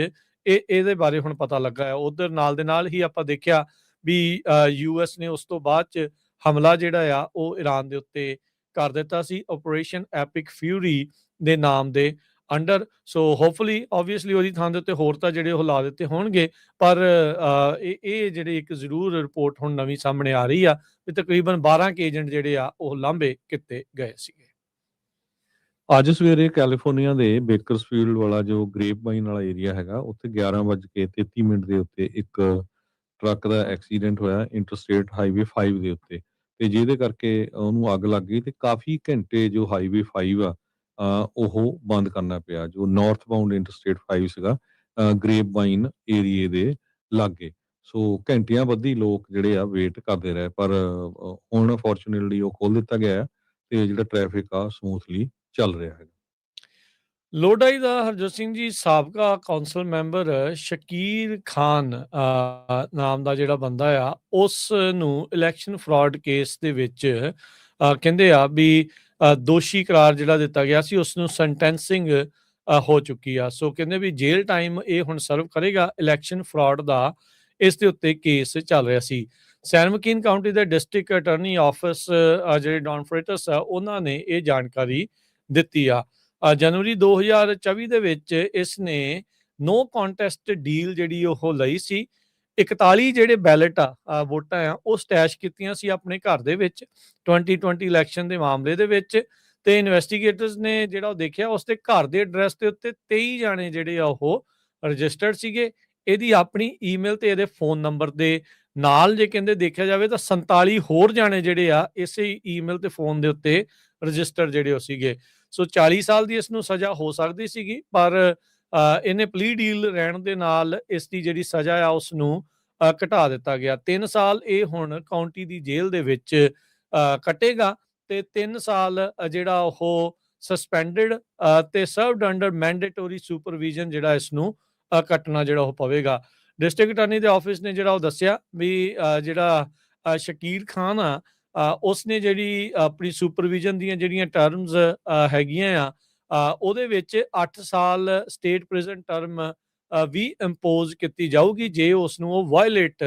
ਇਹਦੇ ਬਾਰੇ ਹੁਣ ਪਤਾ ਲੱਗਾ ਹੈ। ਉਧਰ ਨਾਲ ਦੇ ਨਾਲ ਹੀ ਆਪਾਂ ਦੇਖਿਆ ਵੀ US ਨੇ ਉਸ ਤੋਂ ਬਾਅਦ ਚ ਹਮਲਾ ਜਿਹੜਾ ਆ ਉਹ ਈਰਾਨ ਦੇ ਉੱਤੇ ਕਰ ਦਿੱਤਾ ਸੀ, ਆਪਰੇਸ਼ਨ ਐਪਿਕ ਫਿਊਰੀ ਦੇ ਨਾਮ ਦੇ ਅੰਡਰ। ਸੋ ਹੋਪਫੁਲੀ ਓਬਵੀਅਸਲੀ ਉਹਦੀ ਥਾਂ ਦੇ ਉੱਤੇ ਹੋਰ ਤਾਂ ਜਿਹੜੇ ਉਹ ਲਾ ਦਿੱਤੇ ਹੋਣਗੇ, ਪਰ ਇਹ ਜਿਹੜੇ ਇੱਕ ਜ਼ਰੂਰ ਰਿਪੋਰਟ ਹੁਣ ਨਵੀਂ ਸਾਹਮਣੇ ਆ ਰਹੀ ਆ ਵੀ ਤਕਰੀਬਨ 12 ਏਜੰਟ ਜਿਹੜੇ ਆ ਉਹ ਲਾਂਭੇ ਕੀਤੇ ਗਏ ਸੀਗੇ। ਅੱਜ ਸਵੇਰੇ ਕੈਲੀਫੋਰਨੀਆ ਦੇ ਬੇਕਰਸਫੀਲਡ ਵਾਲਾ ਜੋ ਗ੍ਰੇਪ ਵਾਈਨ ਵਾਲਾ ਏਰੀਆ ਹੈਗਾ, ਉੱਥੇ 11:33 ਦੇ ਉੱਤੇ ਇੱਕ ਟਰੱਕ ਦਾ ਐਕਸੀਡੈਂਟ ਹੋਇਆ ਇੰਟਰਸਟੇਟ ਹਾਈਵੇ 5 ਦੇ ਉੱਤੇ, ਤੇ ਜਿਹਦੇ ਕਰਕੇ ਉਹਨੂੰ ਅੱਗ ਲੱਗ ਗਈ ਤੇ ਕਾਫੀ ਘੰਟੇ ਜੋ ਹਾਈਵੇ 5 ਆ ਉਹ ਬੰਦ ਕਰਨਾ ਪਿਆ, ਜੋ ਨਾਰਥ ਬਾਉਂਡ ਇੰਟਰਸਟੇਟ 5 ਸੀਗਾ ਗ੍ਰੇਪ ਵਾਈਨ ਏਰੀਏ ਦੇ ਲਾਗੇ। ਸੋ ਘੰਟਿਆਂ ਬੱਧੀ ਲੋਕ ਜਿਹੜੇ ਆ ਵੇਟ ਕਰਦੇ ਰਹੇ, ਪਰ ਹੁਣ ਫੋਰਚੂਨੇਟਲੀ ਉਹ ਖੋਲ ਦਿੱਤਾ ਗਿਆ ਹੈ ਤੇ ਜਿਹੜਾ ਟ੍ਰੈਫਿਕ ਆ ਸਮੂਥਲੀ ਚੱਲ ਰਿਹਾ ਹੈ। ਲੋਹਡਾਈ ਦਾ ਹਰਜੋਤ ਸਿੰਘ ਜੀ ਸਾਬਕਾ ਕੌਂਸਲ ਮੈਂਬਰ ਸ਼ਕੀਰ ਖਾਨ ਨਾਮ ਦਾ ਜਿਹੜਾ ਬੰਦਾ ਆ, ਉਸ ਨੂੰ ਇਲੈਕਸ਼ਨ ਫਰਾਡ ਕੇਸ ਦੇ ਵਿੱਚ ਕਹਿੰਦੇ ਆ ਵੀ ਦੋਸ਼ੀ ਕਰਾਰ ਜਿਹੜਾ ਦਿੱਤਾ ਗਿਆ ਸੀ, ਉਸ ਨੂੰ ਸੈਂਟੈਂਸਿੰਗ ਹੋ ਚੁੱਕੀ ਆ। ਸੋ ਕਹਿੰਦੇ ਵੀ ਜੇਲ੍ਹ ਟਾਈਮ ਇਹ ਹੁਣ ਸਰਵ ਕਰੇਗਾ। ਇਲੈਕਸ਼ਨ ਫਰਾਡ ਦਾ ਇਸ ਦੇ ਉੱਤੇ ਕੇਸ ਚੱਲ ਰਿਹਾ ਸੀ। ਸੈਨ ਮਕੀਨ ਕਾਊਂਟੀ ਦੇ ਡਿਸਟ੍ਰਿਕਟ ਅਟਾਰਨੀ ਆਫਿਸ ਜਿਹੜੇ ਡੌਨ ਫਰੇਟਸ ਆ, ਉਹਨਾਂ ਨੇ ਇਹ ਜਾਣਕਾਰੀ ਦਿੱਤੀ ਆ। ਜਨਵਰੀ 2024 ਦੇ ਵਿੱਚ ਇਸ ਨੇ ਨੋ ਕੰਟੈਸਟ ਡੀਲ ਜਿਹੜੀ ਉਹ ਲਈ ਸੀ। 41 ਜਿਹੜੇ ਬੈਲਟ ਆ ਵੋਟਾਂ ਆ ਉਹ ਸਟੈਸ਼ ਕੀਤੀਆਂ ਸੀ ਆਪਣੇ ਘਰ ਦੇ ਵਿੱਚ 2020 ਇਲੈਕਸ਼ਨ ਦੇ ਮਾਮਲੇ ਦੇ ਵਿੱਚ, ਤੇ ਇਨਵੈਸਟੀਗੇਟਰਸ ਨੇ ਜਿਹੜਾ ਉਹ ਦੇਖਿਆ ਉਸ ਦੇ ਘਰ ਦੇ ਐਡਰੈਸ ਦੇ ਉੱਤੇ 23 ਜਾਣੇ ਜਿਹੜੇ ਆ ਉਹ ਰਜਿਸਟਰਡ ਸੀਗੇ। ਇਹਦੀ ਆਪਣੀ ਈਮੇਲ ਤੇ ਇਹਦੇ ਫੋਨ ਨੰਬਰ ਦੇ ਨਾਲ ਜੇ ਕਹਿੰਦੇ ਦੇਖਿਆ ਜਾਵੇ ਤਾਂ 47 ਹੋਰ ਜਾਣੇ ਜਿਹੜੇ ਆ ਇਸੇ ਈਮੇਲ ਤੇ ਫੋਨ ਦੇ ਉੱਤੇ ਰਜਿਸਟਰ ਜਿਹੜੇ ਉਹ ਸੀਗੇ। ਸੋ 40 ਸਾਲ ਦੀ ਇਸ ਨੂੰ ਸਜ਼ਾ ਹੋ ਸਕਦੀ ਸੀਗੀ, ਪਰ ਇਹਨੇ ਪਲੀ ਡੀਲ ਰਹਿਣ ਦੇ ਨਾਲ ਇਸ ਦੀ ਜਿਹੜੀ ਸਜ਼ਾ ਆ ਉਸ ਨੂੰ ਘਟਾ ਦਿੱਤਾ ਗਿਆ। 3 ਸਾਲ ਇਹ ਹੁਣ ਕਾਉਂਟੀ ਦੀ ਜੇਲ੍ਹ ਦੇ ਵਿੱਚ ਕੱਟੇਗਾ ਤੇ 3 ਸਾਲ ਜਿਹੜਾ ਉਹ ਸਸਪੈਂਡਡ ਤੇ ਸਰਵਡ ਅੰਡਰ ਮੈਂਡੇਟਰੀ ਸੁਪਰਵਿਜ਼ਨ ਜਿਹੜਾ ਇਸ ਨੂੰ ਕੱਟਣਾ ਜਿਹੜਾ ਉਹ ਪਵੇਗਾ। ਡਿਸਟ੍ਰਿਕਟ ਅਟਾਰਨੀ ਦੇ ਆਫਿਸ ਨੇ ਜਿਹੜਾ ਉਹ ਦੱਸਿਆ ਵੀ ਜਿਹੜਾ ਸ਼ਕੀਰ ਖਾਨ ਆ ਉਸਨੇ ਜਿਹੜੀ ਆਪਣੀ ਸੁਪਰਵਿਜ਼ਨ ਦੀਆਂ ਜਿਹੜੀਆਂ ਟਰਮਸ ਹੈਗੀਆਂ ਆ ਉਹਦੇ ਵਿੱਚ 8 ਸਾਲ ਸਟੇਟ ਪ੍ਰਿਜ਼ਨ ਟਰਮ ਵੀ ਇੰਪੋਜ਼ ਕੀਤੀ ਜਾਊਗੀ ਜੇ ਉਸ ਨੂੰ ਉਹ ਵਾਇਲੇਟ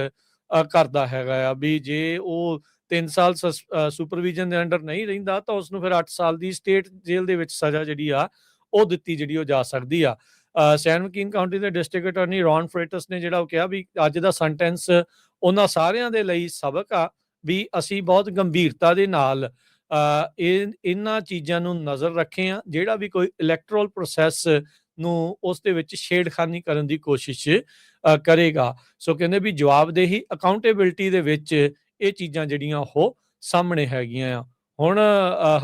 ਕਰਦਾ ਹੈਗਾ ਆ। ਵੀ ਜੇ ਉਹ 3 ਸਾਲ ਸੁਪਰਵਿਜ਼ਨ ਦੇ ਅੰਡਰ ਨਹੀਂ ਰਹਿੰਦਾ ਤਾਂ ਉਸ ਨੂੰ ਫਿਰ 8 ਸਾਲ ਦੀ ਸਟੇਟ ਜੇਲ੍ਹ ਦੇ ਵਿੱਚ ਸਜ਼ਾ ਜਿਹੜੀ ਆ ਉਹ ਦਿੱਤੀ ਜਿਹੜੀ ਉਹ ਜਾ ਸਕਦੀ ਆ। ਸੈਨ ਮਕੀਨ ਕਾਉਂਟੀ ਦੇ ਡਿਸਟ੍ਰਿਕਟ ਅਟਾਰਨੀ ਰੌਨ ਫਰੇਟਸ ਨੇ ਜਿਹੜਾ ਉਹ ਕਿਹਾ ਵੀ ਅੱਜ ਦਾ ਸੈਂਟੈਂਸ ਉਹਨਾਂ ਸਾਰਿਆਂ ਦੇ ਲਈ ਸਬਕ ਆ ਵੀ ਅਸੀਂ ਬਹੁਤ ਗੰਭੀਰਤਾ ਦੇ ਨਾਲ ਇਹਨਾਂ ਚੀਜ਼ਾਂ ਨੂੰ ਨਜ਼ਰ ਰੱਖੇ ਆ। ਜਿਹੜਾ ਵੀ ਕੋਈ ਇਲੈਕਟਰਲ ਪ੍ਰੋਸੈਸ ਨੂੰ ਉਸ ਦੇ ਵਿੱਚ ਛੇੜਖਾਨੀ ਕਰਨ ਦੀ ਕੋਸ਼ਿਸ਼ ਕਰੇਗਾ। ਸੋ ਕਹਿੰਦੇ ਵੀ ਜਵਾਬਦੇਹੀ ਅਕਾਊਂਟੇਬਿਲਟੀ ਦੇ ਵਿੱਚ ਇਹ ਚੀਜ਼ਾਂ ਜਿਹੜੀਆਂ ਉਹ ਸਾਹਮਣੇ ਹੈਗੀਆਂ ਆ। ਹੁਣ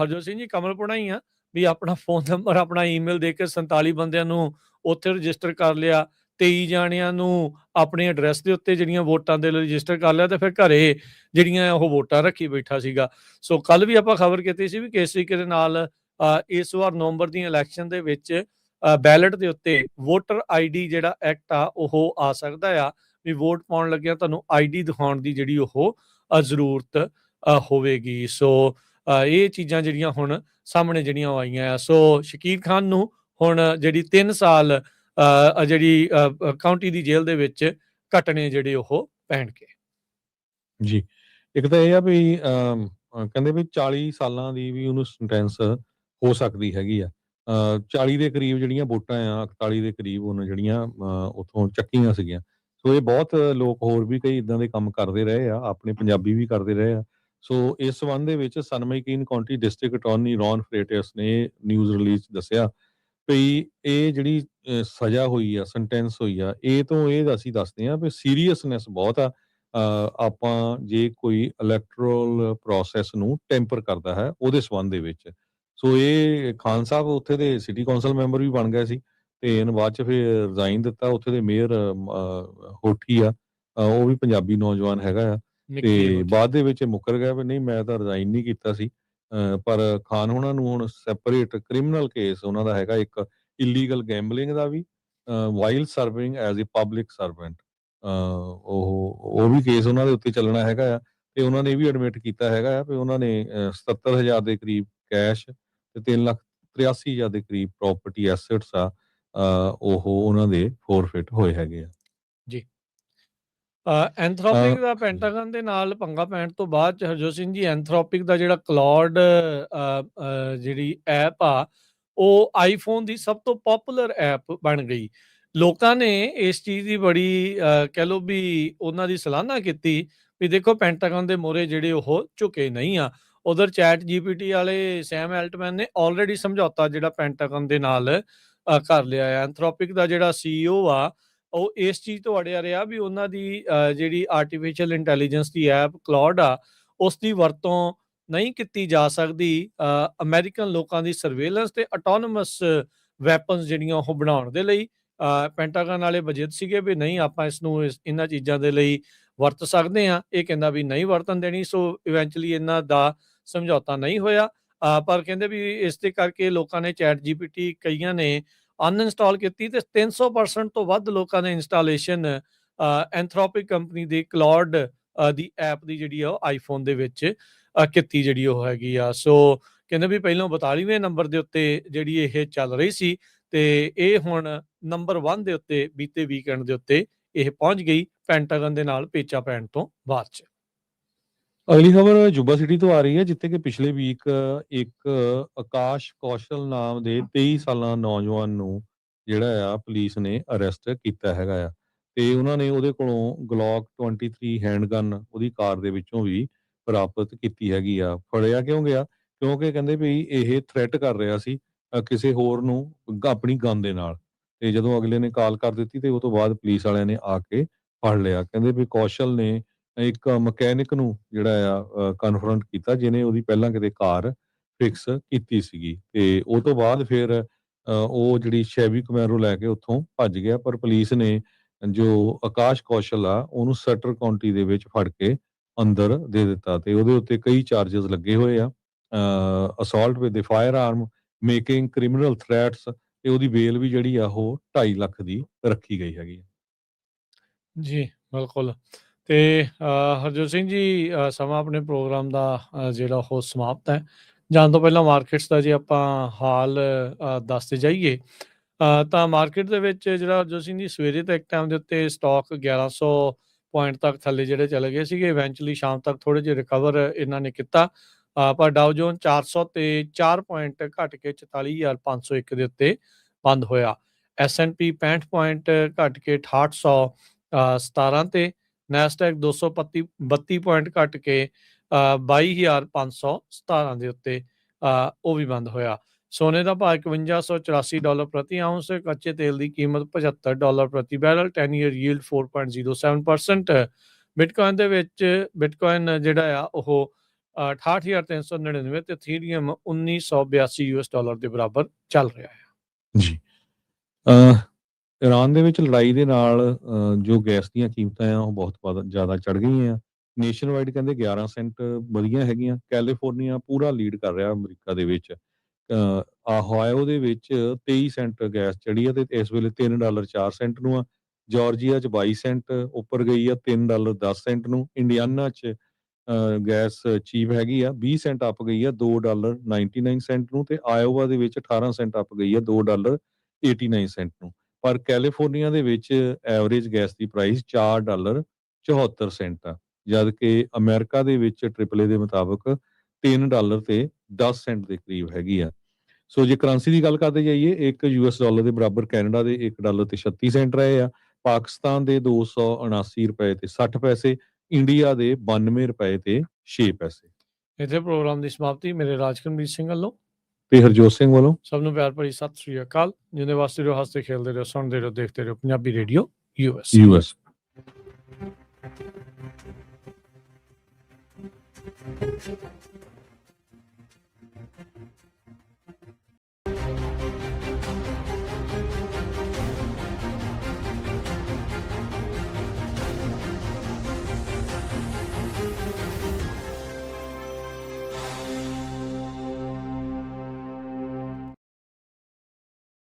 ਹਰਜੋਤ ਸਿੰਘ ਜੀ ਕਮਲਪੁਣਾ ਹੀ ਆ ਵੀ ਆਪਣਾ ਫੋਨ ਨੰਬਰ ਆਪਣਾ ਈਮੇਲ ਦੇ ਕੇ 47 ਬੰਦਿਆਂ ਨੂੰ ਉੱਥੇ ਰਜਿਸਟਰ ਕਰ ਲਿਆ, 23 ਜਾਣਿਆਂ ਨੂੰ ਆਪਣੇ ਐਡਰੈਸ ਦੇ ਉੱਤੇ ਜਿਹੜੀਆਂ ਵੋਟਾਂ ਦੇ ਲਈ ਰਜਿਸਟਰ ਕਰ ਲਿਆ ਤੇ ਫਿਰ ਘਰੇ ਜਿਹੜੀਆਂ ਉਹ ਵੋਟਾਂ ਰੱਖੀ ਬੈਠਾ ਸੀਗਾ। ਸੋ ਕੱਲ ਵੀ ਆਪਾਂ ਖਬਰ ਕੀਤੀ ਸੀ ਵੀ ਕਿਸ ਤਰੀਕੇ ਦੇ ਨਾਲ ਇਸ ਵਾਰ ਨਵੰਬਰ ਦੀਆਂ ਇਲੈਕਸ਼ਨ ਦੇ ਵਿੱਚ ਬੈਲਟ ਦੇ ਉੱਤੇ ਵੋਟਰ ID ਜਿਹੜਾ ਐਕਟ ਆ ਉਹ ਆ ਸਕਦਾ ਆ ਵੀ ਵੋਟ ਪਾਉਣ ਲੱਗਿਆ ਤੁਹਾਨੂੰ ID ਦਿਖਾਉਣ ਦੀ ਜਿਹੜੀ ਉਹ ਜ਼ਰੂਰਤ ਹੋਵੇਗੀ। ਸੋ ਇਹ ਚੀਜ਼ਾਂ ਜਿਹੜੀਆਂ ਹੁਣ ਸਾਹਮਣੇ ਜਿਹੜੀਆਂ ਆਈਆਂ ਆ। ਸੋ ਸ਼ਕੀਰ ਖਾਨ ਨੂੰ ਹੁਣ ਜਿਹੜੀ 3 ਸਾਲ ਜਿਹੜੀ ਕਾਉਂਟੀ ਦੀ ਜੇਲ੍ਹ ਦੇ ਵਿੱਚ ਕੱਟਣੇ ਜਿਹੜੇ ਉਹ ਪੈਣਗੇ। ਜੀ, ਇੱਕ ਤਾਂ ਇਹ ਆ ਵੀ ਕਹਿੰਦੇ ਵੀ 40 ਸਾਲਾਂ ਦੀ ਵੀ ਉਹਨੂੰ ਸੈਂਟੈਂਸ ਹੋ ਸਕਦੀ ਹੈਗੀ ਆ। 40 ਦੇ ਕਰੀਬ ਜਿਹੜੀਆਂ ਵੋਟਾਂ ਆ 41 ਦੇ ਕਰੀਬ ਉਹਨੇ ਜਿਹੜੀਆਂ ਉੱਥੋਂ ਚੱਕੀਆਂ ਸੀਗੀਆਂ। ਸੋ ਇਹ ਬਹੁਤ ਲੋਕ ਹੋਰ ਵੀ ਕਈ ਇਦਾਂ ਦੇ ਕੰਮ ਕਰਦੇ ਰਹੇ ਆ, ਆਪਣੇ ਪੰਜਾਬੀ ਵੀ ਕਰਦੇ ਰਹੇ ਆ। ਸੋ ਇਸ ਸੰਬੰਧ ਦੇ ਵਿੱਚ ਸਨ ਮਕੀਨ ਕਾਉਂਟੀ ਡਿਸਟ੍ਰਿਕਟ ਅਟਾਰਨੀ ਰੌਨ ਫਰੇਟਸ ਨੇ ਨਿਊਜ਼ ਰਿਲੀਜ਼ ਦੱਸਿਆ ਵੀ ਇਹ ਜਿਹੜੀ ਸਜ਼ਾ ਹੋਈ ਆ, ਸੈਂਟੈਂਸ ਹੋਈ ਆ, ਇਹ ਤੋਂ ਇਹ ਅਸੀਂ ਦੱਸਦੇ ਆ ਵੀ ਸੀਰੀਅਸਨੈਸ ਬਹੁਤ ਆ। ਆਪਾਂ ਜੇ ਕੋਈ ਇਲੈਕਟਰਲ ਪ੍ਰੋਸੈਸ ਨੂੰ ਟੈਂਪਰ ਕਰਦਾ ਹੈ ਉਹਦੇ ਸੰਬੰਧ ਦੇ ਵਿੱਚ। ਸੋ ਇਹ ਖਾਨ ਸਾਹਿਬ ਉੱਥੇ ਦੇ ਸਿਟੀ ਕੌਂਸਲ ਮੈਂਬਰ ਵੀ ਬਣ ਗਏ ਸੀ ਤੇ ਇਹਨਾਂ ਬਾਅਦ ਚ ਫਿਰ ਰਿਜ਼ਾਈਨ ਦਿੱਤਾ। ਉੱਥੇ ਦੇ ਮੇਅਰ ਹੋਠੀ ਆ, ਉਹ ਵੀ ਪੰਜਾਬੀ ਨੌਜਵਾਨ ਹੈਗਾ ਆ, ਤੇ ਬਾਅਦ ਦੇ ਵਿੱਚ ਮੁੱਕਰ ਗਿਆ ਵੀ ਨਹੀਂ ਮੈਂ ਤਾਂ ਰਿਜ਼ਾਈਨ ਨਹੀਂ ਕੀਤਾ ਸੀ, ਪਰ ਖਾਨ ਹੋਣਾ ਨੂੰ ਹੁਣ ਸੈਪਰੇਟ ਕ੍ਰਿਮੀਨਲ ਕੇਸ ਉਹਨਾਂ ਦਾ ਹੈਗਾ, ਇੱਕ ਇਲੀਗਲ ਗੈਂਬਲਿੰਗ ਦਾ ਵੀ, while serving as a public servant, ਉਹ ਵੀ ਕੇਸ ਉਹਨਾਂ ਦੇ ਉੱਤੇ ਚੱਲਣਾ ਹੈਗਾ ਆ। ਤੇ ਉਹਨਾਂ ਨੇ ਇਹ ਵੀ ਐਡਮਿਟ ਕੀਤਾ ਹੈਗਾ ਆ ਵੀ ਉਹਨਾਂ ਨੇ 77,000 ਦੇ ਕਰੀਬ ਕੈਸ਼ ਤੇ 3,83,000 ਦੇ ਕਰੀਬ ਪ੍ਰੋਪਰਟੀ ਐਸੈਟਸ ਆ, ਉਹ ਉਹਨਾਂ ਦੇ ਫੋਰਫਿਟ ਹੋਏ ਹੈਗੇ ਆ। ਜੀ। ਐਂਥਰੋਪਿਕ ਦਾ ਹਾਂਜੀ ਪੈਂਟਾਗਨ ਦੇ ਨਾਲ ਪੰਗਾ ਪੈਣ ਤੋਂ ਬਾਅਦ 'ਚ ਹਰਜੋਤ ਸਿੰਘ ਜੀ, ਐਂਥਰੋਪਿਕ ਦਾ ਜਿਹੜਾ ਕਲੌਡ ਜਿਹੜੀ ਐਪ ਆ, ਉਹ ਆਈਫੋਨ ਦੀ ਸਭ ਤੋਂ ਪੋਪੂਲਰ ਐਪ ਬਣ ਗਈ। ਲੋਕਾਂ ਨੇ ਇਸ ਚੀਜ਼ ਦੀ ਬੜੀ ਕਹਿ ਲਓ ਵੀ ਉਹਨਾਂ ਦੀ ਸਲਾਹਨਾ ਕੀਤੀ ਵੀ ਦੇਖੋ ਪੈਂਟਾਗਨ ਦੇ ਮੂਹਰੇ ਜਿਹੜੇ ਉਹ ਝੁਕੇ ਨਹੀਂ ਆ। ਉਧਰ ਚੈਟ ਜੀਪੀਟੀ ਵਾਲੇ ਸੈਮ ਐਲਟਮੈਨ ਨੇ ਆਲਰੇਡੀ ਸਮਝੌਤਾ ਜਿਹੜਾ ਪੈਂਟਾਗਨ ਦੇ ਨਾਲ ਕਰ ਲਿਆ ਆ। ਐਂਥਰੋਪਿਕ ਦਾ ਜਿਹੜਾ ਸੀਈਓ ਆ, ਉਹ ਇਸ ਚੀਜ਼ ਤੋਂ ਅੜਿਆ ਰਿਹਾ ਵੀ ਉਹਨਾਂ ਦੀ ਜਿਹੜੀ ਆਰਟੀਫਿਸ਼ੀਅਲ ਇੰਟੈਲੀਜੈਂਸ ਦੀ ਐਪ ਕਲੌਡ ਆ, ਉਸ ਦੀ ਵਰਤੋਂ ਨਹੀਂ ਕੀਤੀ ਜਾ ਸਕਦੀ ਅਮਰੀਕਨ ਲੋਕਾਂ ਦੀ ਸਰਵੇਲੈਂਸ ਤੇ ਆਟੋਨਮਸ ਵੈਪਨਸ ਜਿਹੜੀਆਂ ਉਹ ਬਣਾਉਣ ਦੇ ਲਈ। ਪੈਂਟਾਗਨ ਵਾਲੇ ਵਜਿੱਦ ਸੀਗੇ ਵੀ ਨਹੀਂ, ਆਪਾਂ ਇਸ ਨੂੰ ਇਹਨਾਂ ਚੀਜ਼ਾਂ ਦੇ ਲਈ ਵਰਤ ਸਕਦੇ ਹਾਂ। ਇਹ ਕਹਿੰਦਾ ਵੀ ਨਹੀਂ ਵਰਤਣ ਦੇਣੀ, ਸੋ ਇਵੈਂਚੁਅਲੀ ਇਹਨਾਂ ਦਾ ਸਮਝੌਤਾ ਨਹੀਂ ਹੋਇਆ। ਪਰ ਕਹਿੰਦੇ ਵੀ ਇਸ ਦੇ ਕਰਕੇ ਲੋਕਾਂ ਨੇ ਚੈਟ ਜੀਪੀਟੀ ਕਈਆਂ ਨੇ ਅਨਇੰਸਟਾਲ ਕੀਤੀ ਤੇ 300% ਤੋਂ ਵੱਧ ਲੋਕਾਂ ਨੇ ਇੰਸਟਾਲੇਸ਼ਨ ਐਂਥਰੋਪਿਕ ਕੰਪਨੀ ਦੀ ਕਲੌਡ ਦੀ ਐਪ ਦੀ ਜਿਹੜੀ ਆ ਉਹ ਆਈਫੋਨ ਦੇ ਵਿੱਚ ਕੀਤੀ ਜਿਹੜੀ ਉਹ ਹੈਗੀ ਆ। ਸੋ ਕਹਿੰਦੇ ਵੀ ਪਹਿਲਾਂ 42ਵੇਂ ਨੰਬਰ ਦੇ ਉੱਤੇ ਜਿਹੜੀ ਇਹ ਚੱਲ ਰਹੀ ਸੀ ਤੇ ਇਹ ਹੁਣ ਨੰਬਰ 1 ਦੇ ਉੱਤੇ ਬੀਤੇ ਵੀਕਐਂਡ ਦੇ ਉੱਤੇ ਇਹ ਪਹੁੰਚ ਗਈ ਪੈਂਟਾਗਨ ਦੇ ਨਾਲ ਪੇਚਾ ਪੈਣ ਤੋਂ ਬਾਅਦ 'ਚ। ਅਗਲੀ ਖਬਰ ਜੁਬਾ ਸਿਟੀ ਤੋਂ ਆ ਰਹੀ ਹੈ, ਜਿੱਥੇ ਕਿ ਪਿਛਲੇ ਵੀਕ ਇੱਕ ਆਕਾਸ਼ ਕੌਸ਼ਲ ਨਾਮ ਦੇ 23 ਸਾਲਾਂ ਨੌਜਵਾਨ ਨੂੰ ਜਿਹੜਾ ਆ ਪੁਲਿਸ ਨੇ ਅਰੈਸਟ ਕੀਤਾ ਹੈਗਾ ਆ, ਤੇ ਉਹਨਾਂ ਨੇ ਉਹਦੇ ਕੋਲੋਂ ਗਲੋਕ 23 ਹੈਂਡਗਨ ਉਹਦੀ ਕਾਰ ਦੇ ਵਿੱਚੋਂ ਵੀ ਪ੍ਰਾਪਤ ਕੀਤੀ ਹੈਗੀ ਆ। ਫੜਿਆ ਕਿਉਂ ਗਿਆ? ਕਿਉਂਕਿ ਕਹਿੰਦੇ ਵੀ ਇਹ ਥ੍ਰੈਟ ਕਰ ਰਿਹਾ ਸੀ ਕਿਸੇ ਹੋਰ ਨੂੰ ਆਪਣੀ ਗਨ ਦੇ ਨਾਲ, ਤੇ ਜਦੋਂ ਅਗਲੇ ਨੇ ਕਾਲ ਕਰ ਦਿੱਤੀ ਤੇ ਉਹ ਤੋਂ ਬਾਅਦ ਪੁਲਿਸ ਵਾਲਿਆਂ ਨੇ ਆ ਕੇ ਫੜ ਲਿਆ। ਕਹਿੰਦੇ ਵੀ ਕੌਸ਼ਲ ਨੇ ਇੱਕ ਮਕੈਨਿਕ ਨੂੰ ਜਿਹੜਾ ਆ ਕਨਫਰੰਟ ਕੀਤਾ, ਜਿਹਨੇ ਉਹਦੀ ਪਹਿਲਾਂ ਕਿਤੇ ਕਾਰ ਫਿਕਸ ਕੀਤੀ ਸੀਗੀ, ਤੇ ਉਹ ਤੋਂ ਬਾਅਦ ਫਿਰ ਉਹ ਜਿਹੜੀ ਸ਼ੈਵੀ ਕਮੈਰੋ ਲੈ ਕੇ ਉੱਥੋਂ ਭੱਜ ਗਿਆ। ਪਰ ਪੁਲਿਸ ਨੇ ਜੋ ਆਕਾਸ਼ ਕੌਸ਼ਲ ਆ ਉਹਨੂੰ ਸਟਰ ਕਾਉਂਟੀ ਦੇ ਵਿੱਚ ਫੜ ਕੇ ਅੰਦਰ ਦੇ ਦਿੱਤਾ, ਤੇ ਉਹਦੇ ਉੱਤੇ ਕਈ ਚਾਰजेस ਲੱਗੇ ਹੋਏ ਆ, assault with fire arm, making criminal threats, ਤੇ ਉਹਦੀ ਬੇਲ ਵੀ ਜਿਹੜੀ ਆ ਉਹ 2.5 ਲੱਖ ਦੀ ਰੱਖੀ ਗਈ ਹੈਗੀ। ਜੀ, ਬਿਲਕੁਲ। ਤੇ ਹਰਜੋਤ ਸਿੰਘ ਜੀ, ਸਮਾਂ ਆਪਣੇ ਪ੍ਰੋਗਰਾਮ ਦਾ ਜਿਹੜਾ ਉਹ ਸਮਾਪਤ ਹੈ। ਜਾਣ ਤੋਂ ਪਹਿਲਾਂ ਮਾਰਕੀਟਸ ਦਾ ਜੇ ਆਪਾਂ ਹਾਲ ਦੱਸਦੇ ਜਾਈਏ ਤਾਂ ਮਾਰਕੀਟ ਦੇ ਵਿੱਚ ਜਿਹੜਾ ਹਰਜੋਤ ਸਿੰਘ ਜੀ ਸਵੇਰੇ ਤਾਂ ਇੱਕ ਟਾਈਮ ਦੇ ਉੱਤੇ ਸਟਾਕ 1100 ਪੁਆਇੰਟ ਤੱਕ ਥੱਲੇ ਜਿਹੜੇ ਚਲੇ ਗਏ ਸੀਗੇ। ਇਵੈਂਚੁਅਲੀ ਸ਼ਾਮ ਤੱਕ ਥੋੜ੍ਹੇ ਜਿਹੇ ਰਿਕਵਰ ਇਹਨਾਂ ਨੇ ਕੀਤਾ, ਪਰ ਡਾਓ ਜੋਨ 400 ਤੇ 4 ਪੁਆਇੰਟ ਘੱਟ ਕੇ 44,501 ਦੇ ਉੱਤੇ ਬੰਦ ਹੋਇਆ। S&P 65 ਪੁਆਇੰਟ ਘੱਟ ਕੇ 6817 ਤੇ, ਨੈਸਡੈਕ 232 ਪੁਆਇੰਟ ਘੱਟ ਕੇ 22,517 ਦੇ ਉੱਤੇ ਉਹ ਵੀ ਬੰਦ ਹੋਇਆ। ਸੋਨੇ ਦਾ ਭਾਅ $5184 ਪ੍ਰਤੀ ਆਉਂਸ, ਕੱਚੇ ਤੇਲ ਦੀ ਕੀਮਤ $75 ਪ੍ਰਤੀ ਬੈਰਲ, 10 ਈਅਰ ਯੀਲਡ 4.07%। ਬਿਟਕੋਇਨ ਦੇ ਵਿੱਚ ਬਿਟਕੋਇਨ ਜਿਹੜਾ ਆ ਉਹ 68,399 ਤੇ ਇਥੀਰੀਅਮ $1982 ਦੇ ਬਰਾਬਰ ਚੱਲ ਰਿਹਾ ਹੈ। ਜੀ, ਈਰਾਨ ਦੇ ਵਿੱਚ ਲੜਾਈ ਦੇ ਨਾਲ ਜੋ ਗੈਸ ਦੀਆਂ ਕੀਮਤਾਂ ਆ ਉਹ ਬਹੁਤ ਜ਼ਿਆਦਾ ਚੜ ਗਈਆਂ ਆ। ਨੇਸ਼ਨ ਵਾਈਡ ਕਹਿੰਦੇ 11 ਸੈਂਟ ਵਧੀਆਂ ਹੈਗੀਆਂ। ਕੈਲੀਫੋਰਨੀਆ ਪੂਰਾ ਲੀਡ ਕਰ ਰਿਹਾ ਅਮਰੀਕਾ ਦੇ ਵਿੱਚ। ohio ਦੇ ਵਿੱਚ 23 ਸੈਂਟ ਗੈਸ ਚੜੀ ਆ ਤੇ ਇਸ ਵੇਲੇ $3.04 ਨੂੰ ਆ। ਜਾਰਜੀਆ 'ਚ 22 ਸੈਂਟ ਉੱਪਰ ਗਈ ਆ $3.10 ਨੂੰ। ਇੰਡੀਆਨਾ 'ਚ ਗੈਸ ਚੀਪ ਹੈਗੀ ਆ, 20 ਸੈਂਟ ਅੱਪ ਗਈ ਆ $2.99 ਨੂੰ, ਤੇ ਆਇਓਵਾ ਦੇ ਵਿੱਚ 18 ਸੈਂਟ ਅੱਪ ਗਈ ਆ $2.89 ਨੂੰ। ਪਰ ਕੈਲੀਫੋਰਨੀਆ ਦੇ ਵਿੱਚ ਐਵਰੇਜ ਗੈਸ ਦੀ ਪ੍ਰਾਈਸ $4.74 ਆ, ਜਦ ਕਿ ਅਮਰੀਕਾ ਦੇ ਵਿੱਚ AAA ਦੇ ਮੁਤਾਬਕ $3 ਤੇ 10 ਸੈਂਟ ਦੇ ਕਰੀਬ ਹੈਗੀ ਆ। ਸੋ ਜੇ ਕਰੰਸੀ ਦੀ ਗੱਲ ਕਰਦੇ ਜਾਈਏ, ਇੱਕ $US ਦੇ ਬਰਾਬਰ ਕੈਨੇਡਾ ਦੇ $1 ਤੇ 36 ਸੈਂਟ ਰਹੇ ਆ, ਪਾਕਿਸਤਾਨ ਦੇ $279 ਤੇ 60 ਪੈਸੇ, ਇੰਡੀਆ ਦੇ $92 ਤੇ 6 ਪੈਸੇ। ਇੱਥੇ ਪ੍ਰੋਗਰਾਮ ਦੀ ਸਮਾਪਤੀ। ਮੇਰੇ ਰਾਜਕਰਮਜੀਤ ਸਿੰਘ ਵੱਲੋਂ ਤੇ ਹਰਜੋਤ ਸਿੰਘ ਵੱਲੋਂ ਸਭ ਨੂੰ ਪਿਆਰ ਭਰੀ ਸਤਿ ਸ੍ਰੀ ਅਕਾਲ। ਜਿੰਦੇ ਵਾਸਤੇ ਰਹੋ, ਹੱਸਦੇ ਖੇਲਦੇ ਰਹੋ, ਸੁਣਦੇ ਰਹੋ, ਦੇਖਦੇ ਰਹੋ ਪੰਜਾਬੀ ਰੇਡੀਓ US।